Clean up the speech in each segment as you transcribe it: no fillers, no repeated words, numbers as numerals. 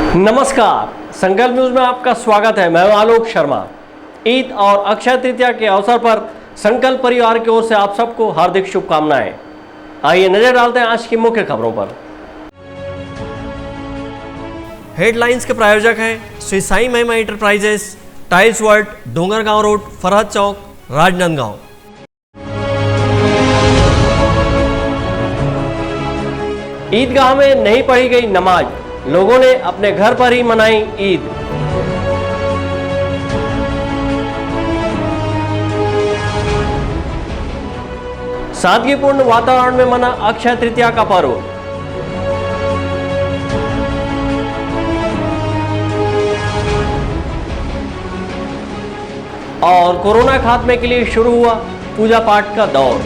नमस्कार, संकल्प न्यूज में आपका स्वागत है। मैं हूं आलोक शर्मा। ईद और अक्षय तृतीया के अवसर पर संकल्प परिवार की ओर से आप सबको हार्दिक शुभकामनाएं। आइए नजर डालते हैं आज की मुख्य खबरों पर। हेडलाइंस के प्रायोजक हैं Shri Sai Mahima enterprises, tiles world, Dongargaon road, Farhad Chowk, Rajnandgaon. ईदगाह में नहीं पढ़ी गई नमाज, लोगों ने अपने घर पर ही मनाई ईद। सादगीपूर्ण वातावरण में मना अक्षय तृतीया का पर्व। और कोरोना खात्मे के लिए शुरू हुआ पूजा पाठ का दौर।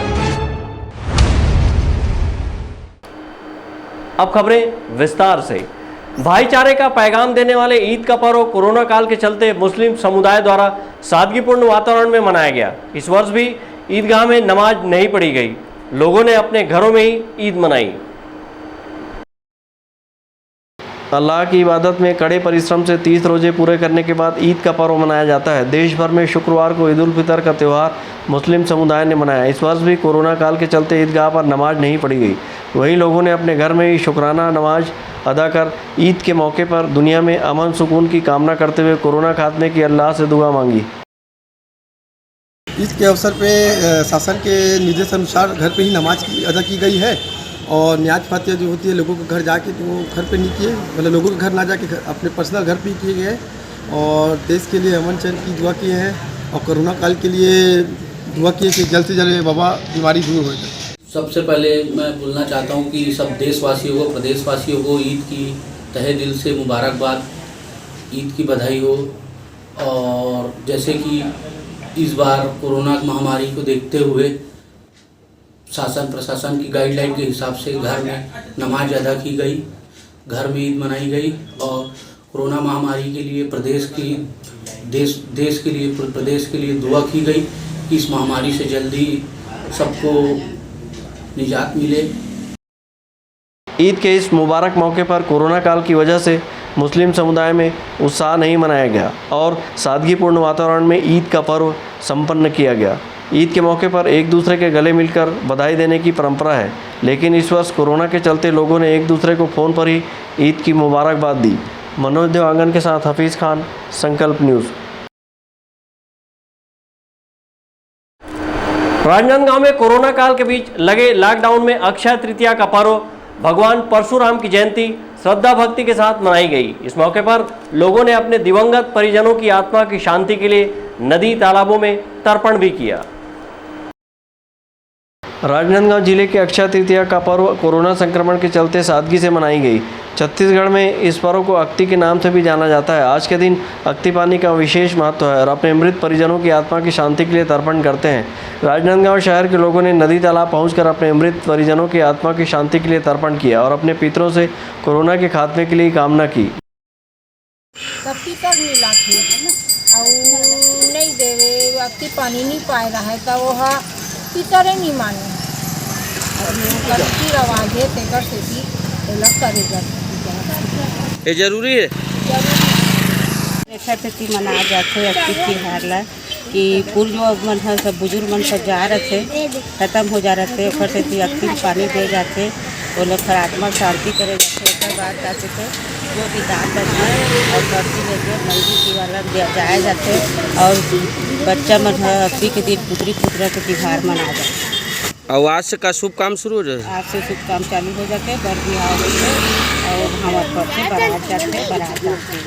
अब खबरें विस्तार से। भाईचारे का पैगाम देने वाले ईद का पर्व कोरोना काल के चलते मुस्लिम समुदाय द्वारा सादगीपूर्ण वातावरण में मनाया गया। इस वर्ष भी ईदगाह में नमाज नहीं पढ़ी गई, लोगों ने अपने घरों में ही ईद मनाई। अल्लाह की इबादत में कड़े परिश्रम से 30 रोजे पूरे करने के बाद ईद का पर्व मनाया जाता है। देश भर में शुक्रवार को ईद उल फितर का त्यौहार मुस्लिम समुदाय ने मनाया। इस वर्ष भी कोरोना काल के चलते ईदगाह पर नमाज नहीं पढ़ी गई। वहीं लोगों ने अपने घर में ही शुक्राना नमाज अदा कर ईद के मौके पर दुनिया में अमन सुकून की कामना करते हुए कोरोना खात्मे की अल्लाह से दुआ मांगी। ईद के अवसर पे शासन के निर्देश अनुसार घर पे ही नमाज अदा की गई है और न्याज फातिहा जो होती है लोगों के घर जाके, तो वो घर पे नहीं किए, मतलब लोगों के घर ना जाके अपने पर्सनल घर पे ही किए गए और देश के लिए अमन चैन की दुआ किए हैं और कोरोना काल के लिए दुआ किए कि जल्द से जल्द बाबा बीमारी दूर हो जाए। सबसे पहले मैं बोलना चाहता हूं कि सब देशवासियों को, प्रदेशवासियों को ईद की तहे दिल से मुबारकबाद, ईद की बधाई हो। और जैसे कि इस बार कोरोना महामारी को देखते हुए शासन प्रशासन की गाइडलाइन के हिसाब से घर में नमाज अदा की गई, घर में ईद मनाई गई और कोरोना महामारी के लिए प्रदेश के लिए दुआ की गई कि इस महामारी से जल्दी सबको निजात मिले। ईद के इस मुबारक मौके पर कोरोना काल की वजह से मुस्लिम समुदाय में उत्साह नहीं मनाया गया और सादगीपूर्ण वातावरण में ईद का पर्व संपन्न किया गया। ईद के मौके पर एक दूसरे के गले मिलकर बधाई देने की परंपरा है, लेकिन इस वर्ष कोरोना के चलते लोगों ने एक दूसरे को फ़ोन पर ही ईद की मुबारकबाद दी। मनोज देवांगन के साथ हफीज़ खान, संकल्प न्यूज़। राजनांदगांव में कोरोना काल के बीच लगे लॉकडाउन में अक्षय तृतीया का पर्व भगवान परशुराम की जयंती श्रद्धा भक्ति के साथ मनाई गई। इस मौके पर लोगों ने अपने दिवंगत परिजनों की आत्मा की शांति के लिए नदी तालाबों में तर्पण भी किया। राजनांदगांव जिले के अक्षय तृतीया का पर्व कोरोना संक्रमण के चलते सादगी से मनाई गई। छत्तीसगढ़ में इस पर्व को अक्ति के नाम से भी जाना जाता है। आज के दिन अक्ति पानी का विशेष महत्व है और अपने मृत परिजनों की आत्मा की शांति के लिए तर्पण करते हैं। राजनांदगांव शहर के लोगों ने नदी तालाब पहुंचकर अपने मृत परिजनों की आत्मा की शांति के लिए तर्पण किया और अपने पितरों से कोरोना के खात्मे के लिए कामना की। अक्ति पानी नहीं पाए रहा है तो वह पितरे नहीं माने रवाज है तेकर से भी ये जरूरी है। अक्षय तृतीया मनाया जाते अक्ति तिहार ला कि पूर्व मन सब बुजुर्ग मन सब जा रहे थे, खत्म हो जा रहे थे, ओकर से अक्ति पानी दे जाते, वो लोग फिर आत्मा शांति करे जाते। एक बात जाते थे जो भी दान करते और धरती लेके मंदिर की वाला जाए जाते और बच्चा मन अक्ति के दिन पुत्री पुत्रा के तिहार मनाया जाते। और आज से का शुभ काम शुरू हो जाए, आज से शुभ काम चालू हो जाते, बर बिहार होते और हमारे पड़ते बारात जाते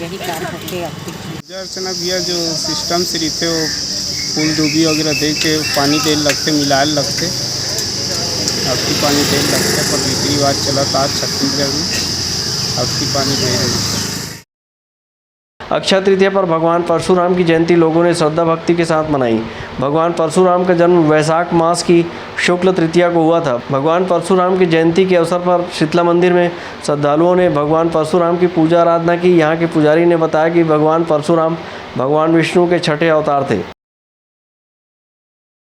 यही काम होते। पूजा अर्चना भैया जो सिस्टम से रहते वो फूल डूबी वगैरह दे के पानी दे लगते, मिलाए लगते, अक्ति पानी दे लगते, पर रीति रिवाज चला था छत्तीसगढ़ में अक्ति पानी दे रहे। अक्षय तृतीया पर भगवान परशुराम की जयंती लोगों ने श्रद्धा भक्ति के साथ मनाई। भगवान परशुराम का जन्म वैशाख मास की शुक्ल तृतीया को हुआ था। भगवान परशुराम की जयंती के अवसर पर शीतला मंदिर में श्रद्धालुओं ने भगवान परशुराम की पूजा आराधना की। यहाँ के पुजारी ने बताया कि भगवान परशुराम भगवान विष्णु के छठे अवतार थे।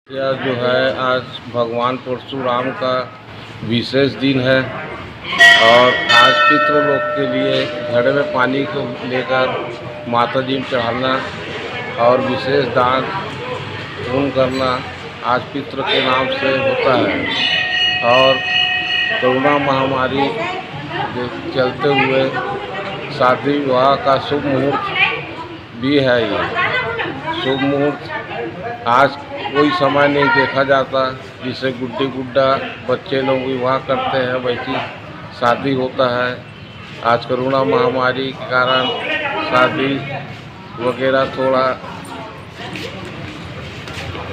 यह जो है आज भगवान परशुराम का विशेष दिन है। और आज पितृ लोग के लिए घड़े में पानी को लेकर माता जी में चढ़ाना और विशेष दान पुण्य करना आज पितृ के नाम से होता है। और कोरोना महामारी के चलते हुए शादी विवाह का शुभ मुहूर्त भी है। ये शुभ मुहूर्त आज कोई समय नहीं देखा जाता, जिसे गुड्डी गुड्डा बच्चे लोग विवाह करते हैं वैसी शादी होता है। आज कोरोना महामारी के कारण शादी वगैरह थोड़ा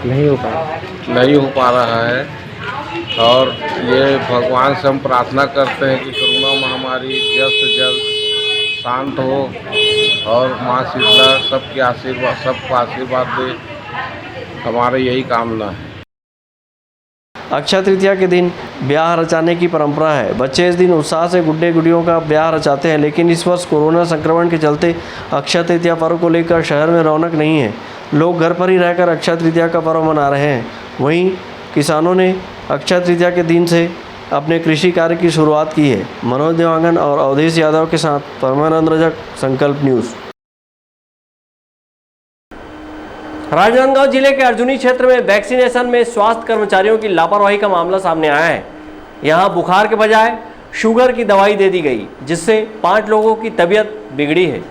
नहीं हो पा रहा है। और ये भगवान से हम प्रार्थना करते हैं कि कोरोना महामारी जल्द से जल्द शांत हो और माँ शीतला सबको आशीर्वाद दे, हमारा यही कामना है। अक्षय तृतीया के दिन ब्याह रचाने की परंपरा है। बच्चे इस दिन उत्साह से गुड्डे गुड़ियों का ब्याह रचाते हैं, लेकिन इस वर्ष कोरोना संक्रमण के चलते अक्षय तृतीया पर्व को लेकर शहर में रौनक नहीं है। लोग घर पर ही रहकर अक्षय तृतीया का पर्व मना रहे हैं। वहीं किसानों ने अक्षय तृतीया के दिन से अपने कृषि कार्य की शुरुआत की है। मनोज देवांगन और अवधेश यादव के साथ परमानंद रजक, संकल्प न्यूज़। राजनांदगांव जिले के अर्जुनी क्षेत्र में वैक्सीनेशन में स्वास्थ्य कर्मचारियों की लापरवाही का मामला सामने आया है। यहां बुखार के बजाय शुगर की दवाई दे दी गई, जिससे 5 लोगों की तबीयत बिगड़ी है।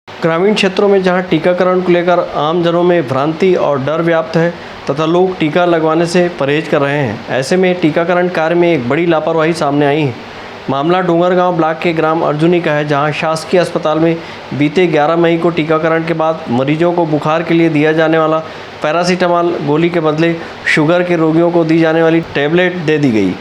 ग्रामीण क्षेत्रों में जहां टीकाकरण को लेकर आमजनों में भ्रांति और डर व्याप्त है तथा लोग टीका लगवाने से परहेज कर रहे हैं, ऐसे में टीकाकरण कार्य में एक बड़ी लापरवाही सामने आई है। मामला डोंगरगांव ब्लॉक के ग्राम अर्जुनी का है, जहां शासकीय अस्पताल में बीते 11 मई को टीकाकरण के बाद मरीजों को बुखार के लिए दिया जाने वाला पैरासीटामॉल गोली के बदले शुगर के रोगियों को दी जाने वाली टैबलेट दे दी गई।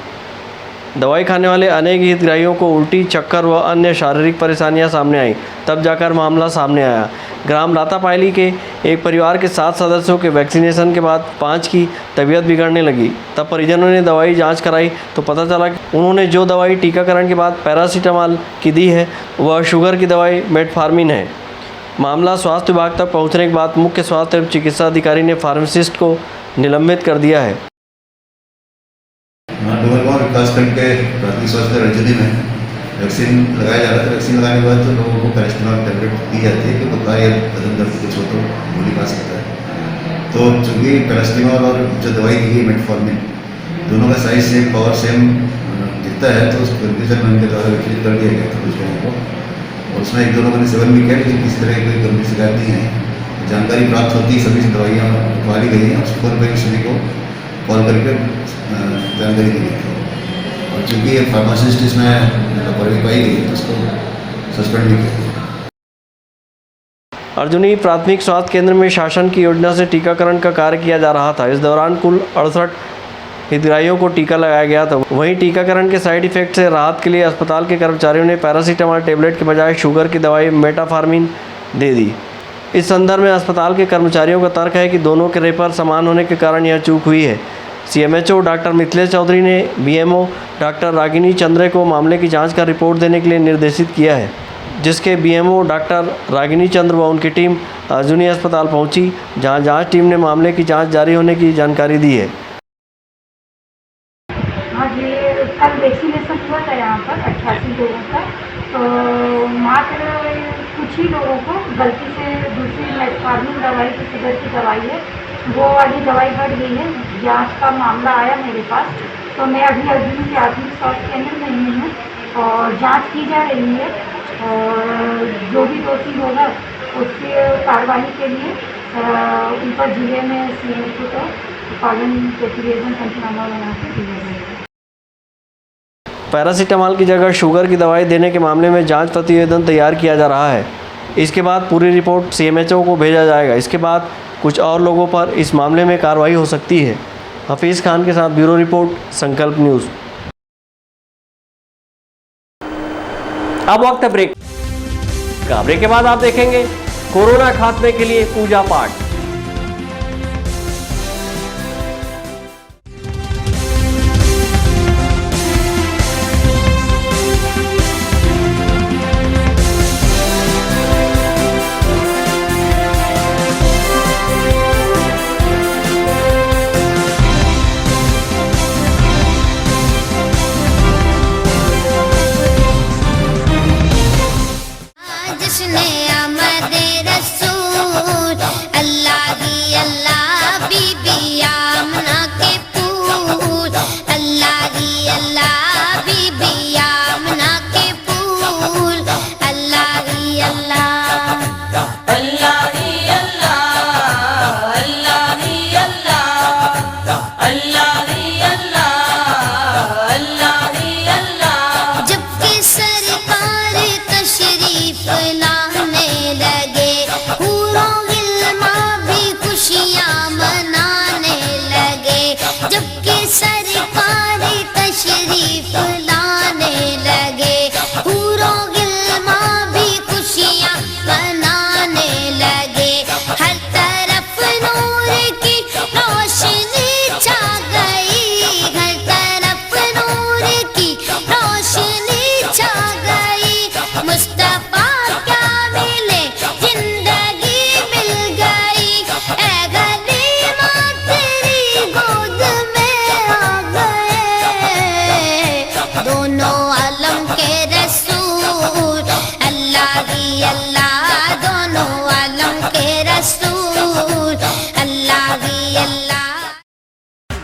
दवाई खाने वाले अनेक हितग्राहियों को उल्टी, चक्कर व अन्य शारीरिक परेशानियां सामने आई। तब जाकर मामला सामने आया। ग्राम लातापायली के एक परिवार के 7 सदस्यों के वैक्सीनेशन के बाद 5 की तबीयत बिगड़ने लगी। तब परिजनों ने दवाई जांच कराई तो पता चला कि उन्होंने जो दवाई टीकाकरण के बाद पैरासीटामॉल की दी है वह शुगर की दवाई मेटफॉर्मिन है। मामला स्वास्थ्य विभाग तक पहुँचने के बाद मुख्य स्वास्थ्य एवं चिकित्सा अधिकारी ने फार्मासिस्ट को निलंबित कर दिया है। डोंगरगांव विकासखंड के प्राथमिक स्वास्थ्य अर्जुनी में वैक्सीन लगाया जा रहा था। वैक्सीन लगाने के बाद तो लोगों को पैरासीटामॉल टैबलेट दी जाती है कि बुखार या बदन दर्द कुछ हो तो गोली खा सकता है। तो चूँकि पैरासीटामॉल और जो दवाई दी है मेटफॉर्मिन, दोनों का साइज सेम, पावर सेम दिखता है, तो उस कंडीशन में उनके द्वारा विकसित कर दिया गया था कुछ लोगों को। और उसमें एक दो लोगों ने सेवन भी किया, लेकिन किसी तरह की कोई गंभीर शिकायत नहीं है। जानकारी प्राप्त होती है, सभी दवाइयाँ खुआ ली गई हैं। उस फोन पर सभी को कॉल करके जानकारी दी गई थी। और चूँकि फार्मासिस्ट इसमें लापरवाही पाई गई तो उसको सस्पेंड भी किया। अर्जुनी प्राथमिक स्वास्थ्य केंद्र में शासन की योजना से टीकाकरण का कार्य किया जा रहा था। इस दौरान कुल 68 हितग्राहियों को टीका लगाया गया था। वहीं टीकाकरण के साइड इफेक्ट से राहत के लिए अस्पताल के कर्मचारियों ने पैरासीटामॉल टैबलेट के बजाय शुगर की दवाई मेटाफॉर्मिन दे दी। इस संदर्भ में अस्पताल के कर्मचारियों का तर्क है कि दोनों के रेफर समान होने के कारण यह चूक हुई है। CMHO डॉक्टर मिथिलेश चौधरी ने BMO डॉक्टर रागिनी चंद्रे को मामले की जांच का रिपोर्ट देने के लिए निर्देशित किया है, जिसके BMO डॉक्टर रागिनी चंद्र व उनकी टीम अर्जुनी अस्पताल पहुंची, जहां जांच टीम ने मामले की जांच जारी होने की जानकारी दी है। आज ये कल वैक्सीनेशन हुआ था यहाँ पर 88 लोगों का, तो मात्र कुछ ही लोगों को गलती से दूसरी मेटफॉर्मिन दवाई की शुगर की दवाई है वो वाली दवाई बढ़ गई है। जांच का मामला आया मेरे पास, तो मैं अभी अर्जुनी के प्राथमिक स्वास्थ्य केंद्र में ही हूँ और जांच की जा रही है। और जो भी दोषी होगा उसकी कार्रवाई के लिए उन पर जिले में CMHO को पालन प्रतिवेदन पंचनामा बना के दिया जाएगा। पैरासीटामॉल की जगह शुगर की दवाई देने के मामले में जांच प्रतिवेदन तैयार किया जा रहा है। इसके बाद पूरी रिपोर्ट CMHO को भेजा जाएगा। इसके बाद कुछ और लोगों पर इस मामले में कार्रवाई हो सकती है। हफीज़ खान के साथ ब्यूरो रिपोर्ट, संकल्प न्यूज़। अब वक्त है ब्रेक का। ब्रेक के बाद आप देखेंगे कोरोना खात्मे के लिए पूजा पाठ।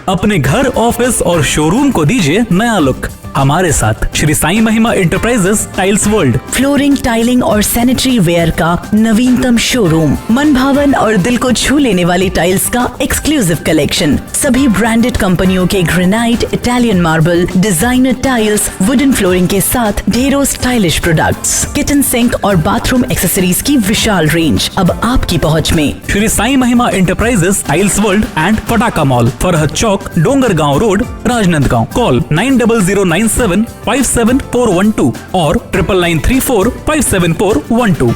अपने घर, ऑफिस और शोरूम को दीजिए नया लुक हमारे साथ Shri Sai Mahima enterprises tiles world. Flooring, tiling और सैनिटरी वेयर का नवीनतम शोरूम, मन भावन और दिल को छू लेने वाली टाइल्स का एक्सक्लूसिव कलेक्शन, सभी ब्रांडेड कंपनियों के granite, Italian marble, designer tiles, wooden flooring के साथ ढेरों स्टाइलिश प्रोडक्ट्स, किचन सिंक और बाथरूम एक्सेसरीज की विशाल रेंज अब आपकी पहुंच में। Shri Sai Mahima enterprises tiles world and Pataka mall, Farhad Chowk, Dongargaon road, Rajnandgaon. Call 9009757412 और 9994574112।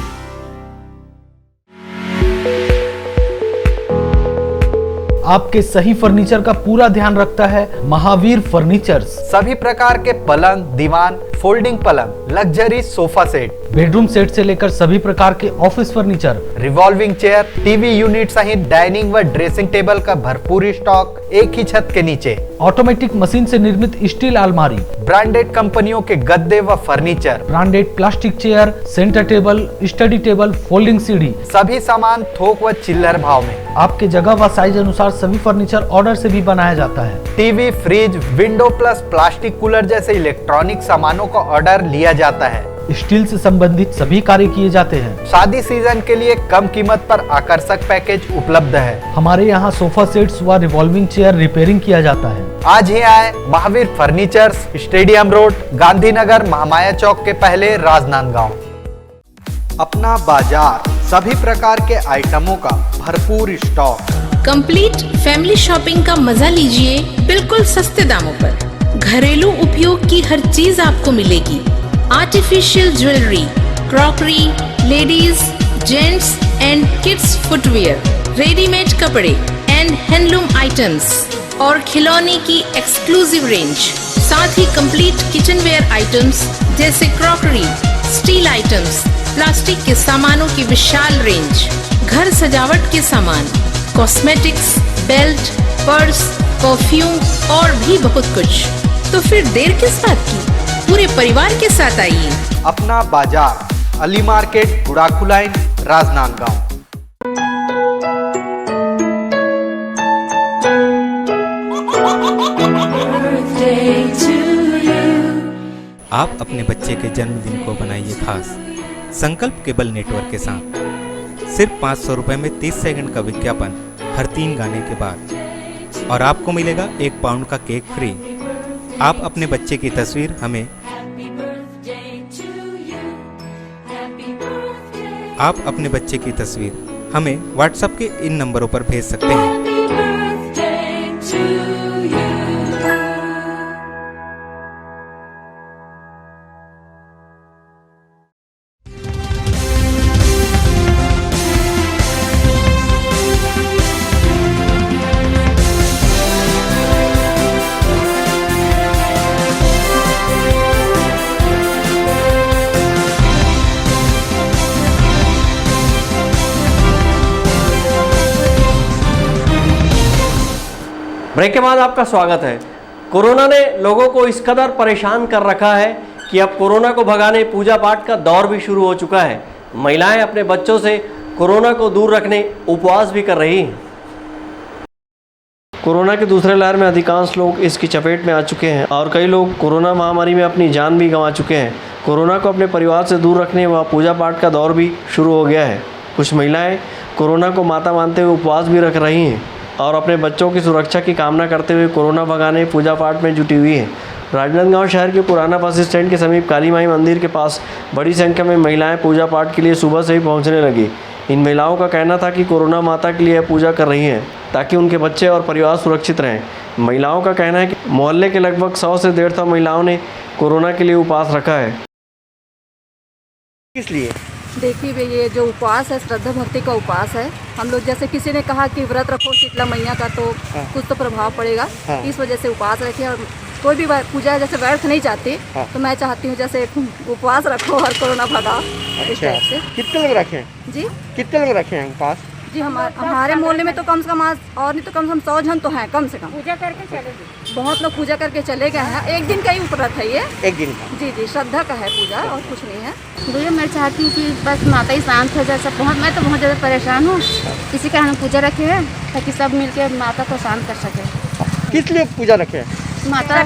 आपके सही फर्नीचर का पूरा ध्यान रखता है महावीर फर्नीचर्स। सभी प्रकार के पलंग, दीवान, फोल्डिंग पलंग, luxury sofa set, bedroom set से लेकर सभी प्रकार के office furniture, revolving chair, TV unit सहित डाइनिंग व ड्रेसिंग टेबल का भरपूर स्टॉक एक ही छत के नीचे। ऑटोमेटिक मशीन से निर्मित स्टील अलमारी, ब्रांडेड कंपनियों के गद्दे व furniture, branded plastic chair, centre table, study table, folding सीढ़ी, सभी सामान थोक व चिल्लर भाव में। आपके जगह व साइज अनुसार सभी फर्नीचर ऑर्डर से भी बनाया जाता है। TV, fridge, window plus plastic cooler जैसे इलेक्ट्रॉनिक सामानों का ऑर्डर लिया जाता है। स्टील से संबंधित सभी कार्य किए जाते हैं। शादी सीजन के लिए कम कीमत पर आकर्षक पैकेज उपलब्ध है। हमारे यहाँ सोफा सेट्स व रिवॉल्विंग चेयर रिपेयरिंग किया जाता है। आज ही आए Mahavir furnitures, stadium road, Gandhinagar, Mahamaya Chowk के पहले, राजनांदगांव। अपना बाजार, सभी प्रकार के आइटमों का भरपूर स्टॉक। कंप्लीट फैमिली शॉपिंग का मजा लीजिए बिल्कुल सस्ते दामों पर। घरेलू उपयोग की हर चीज आपको मिलेगी। Artificial jewellery, crockery, ladies, gents and kids footwear, readymade कपड़े एंड हैंडलूम आइटम्स और खिलौने की एक्सक्लूसिव रेंज, साथ ही कंप्लीट किचनवेयर आइटम्स जैसे क्रॉकरी, स्टील आइटम्स, प्लास्टिक के सामानों की विशाल रेंज, घर सजावट के सामान, कॉस्मेटिक्स, बेल्ट, पर्स, परफ्यूम और भी बहुत कुछ। तो फिर देर किस बात की, पूरे परिवार के साथ आइए। अपना बाजार, अली मार्केट, गुड़ाखू लाइन, राजनांदगांव। आप अपने बच्चे के जन्मदिन को बनाइए खास संकल्प केबल नेटवर्क के साथ। सिर्फ 500 रुपये में 30 सेकंड का विज्ञापन हर 3 गाने के बाद, और आपको मिलेगा 1 पाउंड का केक फ्री। आप अपने बच्चे की तस्वीर हमें व्हाट्सएप के इन नंबरों पर भेज सकते हैं। ब्रेक के बाद आपका स्वागत है। कोरोना ने लोगों को इस कदर परेशान कर रखा है कि अब कोरोना को भगाने पूजा पाठ का दौर भी शुरू हो चुका है। महिलाएं अपने बच्चों से कोरोना को दूर रखने उपवास भी कर रही हैं। कोरोना के दूसरे लहर में अधिकांश लोग इसकी चपेट में आ चुके हैं और कई लोग कोरोना महामारी में अपनी जान भी गंवा चुके हैं। कोरोना को अपने परिवार से दूर रखने व पूजा पाठ का दौर भी शुरू हो गया है। कुछ महिलाएं कोरोना को माता मानते हुए उपवास भी रख रही हैं और अपने बच्चों की सुरक्षा की कामना करते हुए कोरोना भगाने पूजा पाठ में जुटी हुई हैं। राजनांदगांव शहर के पुराना बस स्टैंड के समीप काली माई मंदिर के पास बड़ी संख्या में महिलाएं पूजा पाठ के लिए सुबह से ही पहुंचने लगी। इन महिलाओं का कहना था कि कोरोना माता के लिए पूजा कर रही हैं ताकि उनके बच्चे और परिवार सुरक्षित रहें। महिलाओं का कहना है कि मोहल्ले के लगभग 100 से 150 महिलाओं ने कोरोना के लिए उपवास रखा है। किस लिए? देखिए ये जो उपवास है श्रद्धा भक्ति का उपवास है। हम लोग जैसे किसी ने कहा कि व्रत रखो शीतला मैया का तो कुछ तो प्रभाव पड़ेगा, इस वजह से उपवास रखे। और कोई भी पूजा जैसे व्यर्थ नहीं चाहती तो मैं चाहती हूँ जैसे उपवास रखो और कोरोना भगा। इस टाइप से। कितने लोग रखे हैं? जी कितने लोग रखे हैं उपवास? जी हमारे मोहल्ले में तो कम से कम आज और नहीं तो कम से कम 100 जन तो हैं कम से कम। पूजा करके चले गए, बहुत लोग पूजा करके चले गए हैं। एक दिन का ही व्रत है ये, एक दिन का। जी जी श्रद्धा का है पूजा और कुछ नहीं है। भैया मैं चाहती हूँ कि बस माता ही शांत हो जाए। सब मैं तो बहुत ज़्यादा परेशान हूँ, इसी कारण हम पूजा रखे हैं ताकि सब मिलकर माता को शांत कर सके। किस लिए पूजा रखे हैं? माता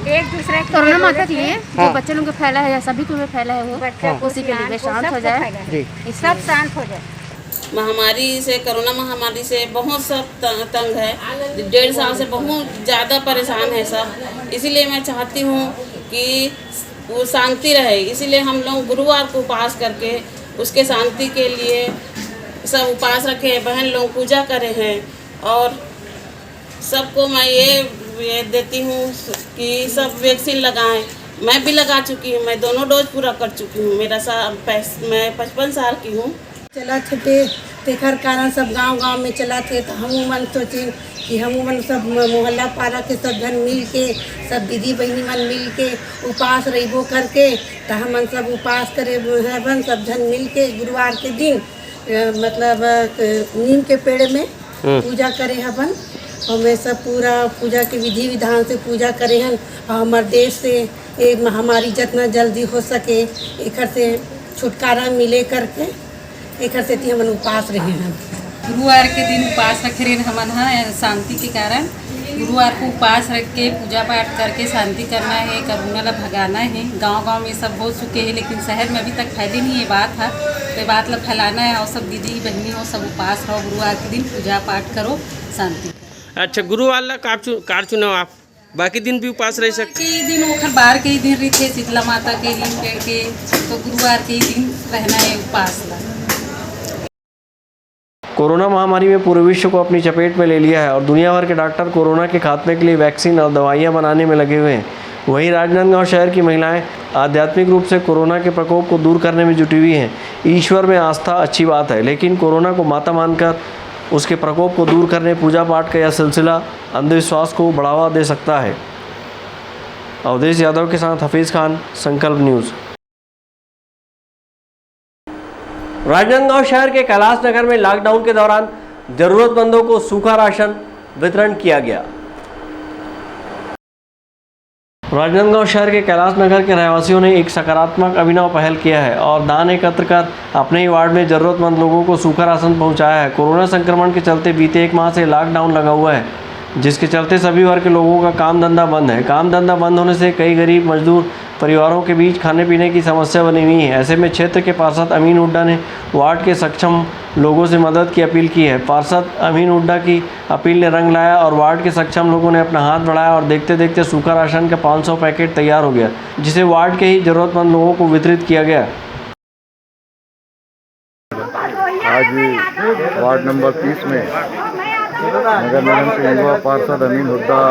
एक दूसरे कोरोना माता के लिए हाँ। जो बच्चे लोग को फैला है या सभी को फैला है वो उसी के लिए शांत हो जाए, सब शांत हो जाए। महामारी से, कोरोना महामारी से बहुत सब तंग है। 1.5 साल से बहुत ज़्यादा परेशान है सब। इसीलिए मैं चाहती हूँ कि वो शांति रहे। इसीलिए हम लोग गुरुवार को उपास करके उसके शांति के लिए सब उपास रखे हैं। बहन लोग पूजा करे हैं और सबको मैं ये देती हूँ कि सब वैक्सीन लगाएं। मैं भी लगा चुकी हूँ, मैं दोनों डोज पूरा कर चुकी हूँ। मैं 55 साल की हूँ। चला थे तेखर कारण सब गांव में चला थे तो हम मन सोचे कि हम मन सब मोहल्ला पारा के सब जन मिल के सब दीदी बहनी मन मिल के उपास रहिबो करके तो हम सब उपास करे हवन सब जन मिल के गुरुवार के दिन मतलब नीम के पेड़ में पूजा करे हवन। और मैं सब पूरा पूजा के विधि विधान से पूजा करे हैं और हमारे देश से ये महामारी जितना जल्दी हो सके एक से छुटकारा मिले करके एक से हम उपास रहे हैं। गुरुवार के दिन उपास रखे रहे हमन शांति के कारण। गुरुवार को उपास रख के पूजा पाठ करके शांति करना है, कोरोना ला भगाना है। गांव में सब हो चुके हैं लेकिन शहर में अभी तक फैली नहीं ये बात है, तो बात ला फैलाना है। और सब दीदी बहनी हो सब उपास रहो, गुरुवार के दिन पूजा पाठ करो, शांति। अच्छा, गुरुवार ला कार चुनाव आप बाकी दिन भी उपास रह सकते? दिन ओखर बार के ही दिन रही थे, शीतला माता के दिन के तो गुरुवार के ही दिन रहना है उपास ला। कोरोना महामारी में पूरे विश्व को अपनी चपेट में ले लिया है और दुनिया भर के डॉक्टर कोरोना के खात्मे के लिए वैक्सीन और दवाइयां बनाने में लगे हुए हैं। वहीं राजनांदगांव शहर की महिलाएं आध्यात्मिक रूप से कोरोना के प्रकोप को दूर करने में जुटी हुई हैं। ईश्वर में आस्था अच्छी बात है, लेकिन कोरोना को माता मानकर उसके प्रकोप को दूर करने पूजा पाठ का यह सिलसिला अंधविश्वास को बढ़ावा दे सकता है। अवधेश यादव के साथ हफीज़ खान, संकल्प न्यूज़। राजनांदगांव शहर के कैलाश नगर में लॉकडाउन के दौरान जरूरतमंदों को सूखा राशन वितरण किया गया। राजनांदगांव शहर के कैलाश नगर के रहवासियों ने एक सकारात्मक अभिनव पहल किया है और दान एकत्र कर अपने ही वार्ड में जरूरतमंद लोगों को सूखा राशन पहुंचाया है। कोरोना संक्रमण के चलते बीते 1 माह से लॉकडाउन लगा हुआ है, जिसके चलते सभी वर्ग के लोगों का काम धंधा बंद है। काम धंधा बंद होने से कई गरीब मजदूर परिवारों के बीच खाने पीने की समस्या बनी हुई है। ऐसे में क्षेत्र के पार्षद अमीन हुड्डा ने वार्ड के सक्षम लोगों से मदद की अपील की है। पार्षद अमीन हुड्डा की अपील ने रंग लाया और वार्ड के सक्षम लोगों ने अपना हाथ बढ़ाया और देखते देखते सूखा राशन का 500 पैकेट तैयार हो गया, जिसे वार्ड के ही जरूरतमंद लोगों को वितरित किया गया। आज वार्ड नंबर 30 में नगर निगम के युवा पार्षद अमीन हुड्डा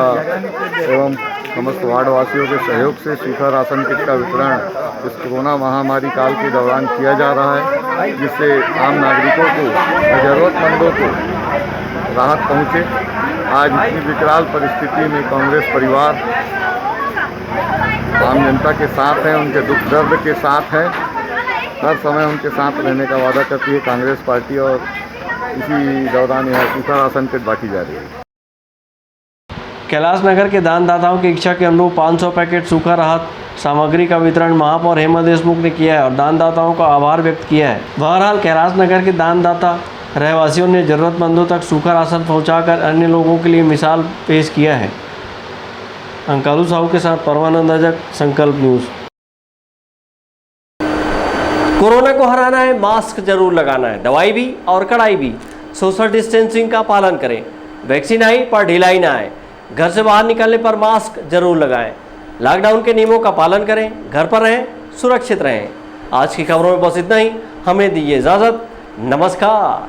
एवं समस्त वार्ड वासियों के सहयोग से सूखा राशन किट का वितरण इस कोरोना महामारी काल के दौरान किया जा रहा है, जिससे आम नागरिकों को जरूरतमंदों को राहत पहुंचे। आज इतनी विकराल परिस्थिति में कांग्रेस परिवार आम जनता के साथ है, उनके दुख दर्द के साथ है, हर समय उनके साथ रहने का वादा करती है कांग्रेस पार्टी और इसी दौरान यह सूखा राशन किट बांटी जा रही है। कैलाश नगर के दानदाताओं की इच्छा के अनुरूप 500 पैकेट सूखा राहत सामग्री का वितरण महापौर हेमा देशमुख ने किया है और दानदाताओं का आभार व्यक्त किया है। बहरहाल कैलाश नगर के दानदाता रहवासियों ने जरूरतमंदों तक सूखा राशन पहुंचाकर अन्य लोगों के लिए मिसाल पेश किया है। अंकालू साहू के साथ परमानंद अजक, संकल्प न्यूज़। कोरोना को हराना है, मास्क जरूर लगाना है, दवाई भी और कड़ाई भी। सोशल डिस्टेंसिंग का पालन करें। वैक्सीन आई पर ढिलाई ना आए। घर से बाहर निकलने पर मास्क जरूर लगाएं। लॉकडाउन के नियमों का पालन करें, घर पर रहें, सुरक्षित रहें। आज की खबरों में बस इतना ही। हमें दीजिए इजाज़त। नमस्कार।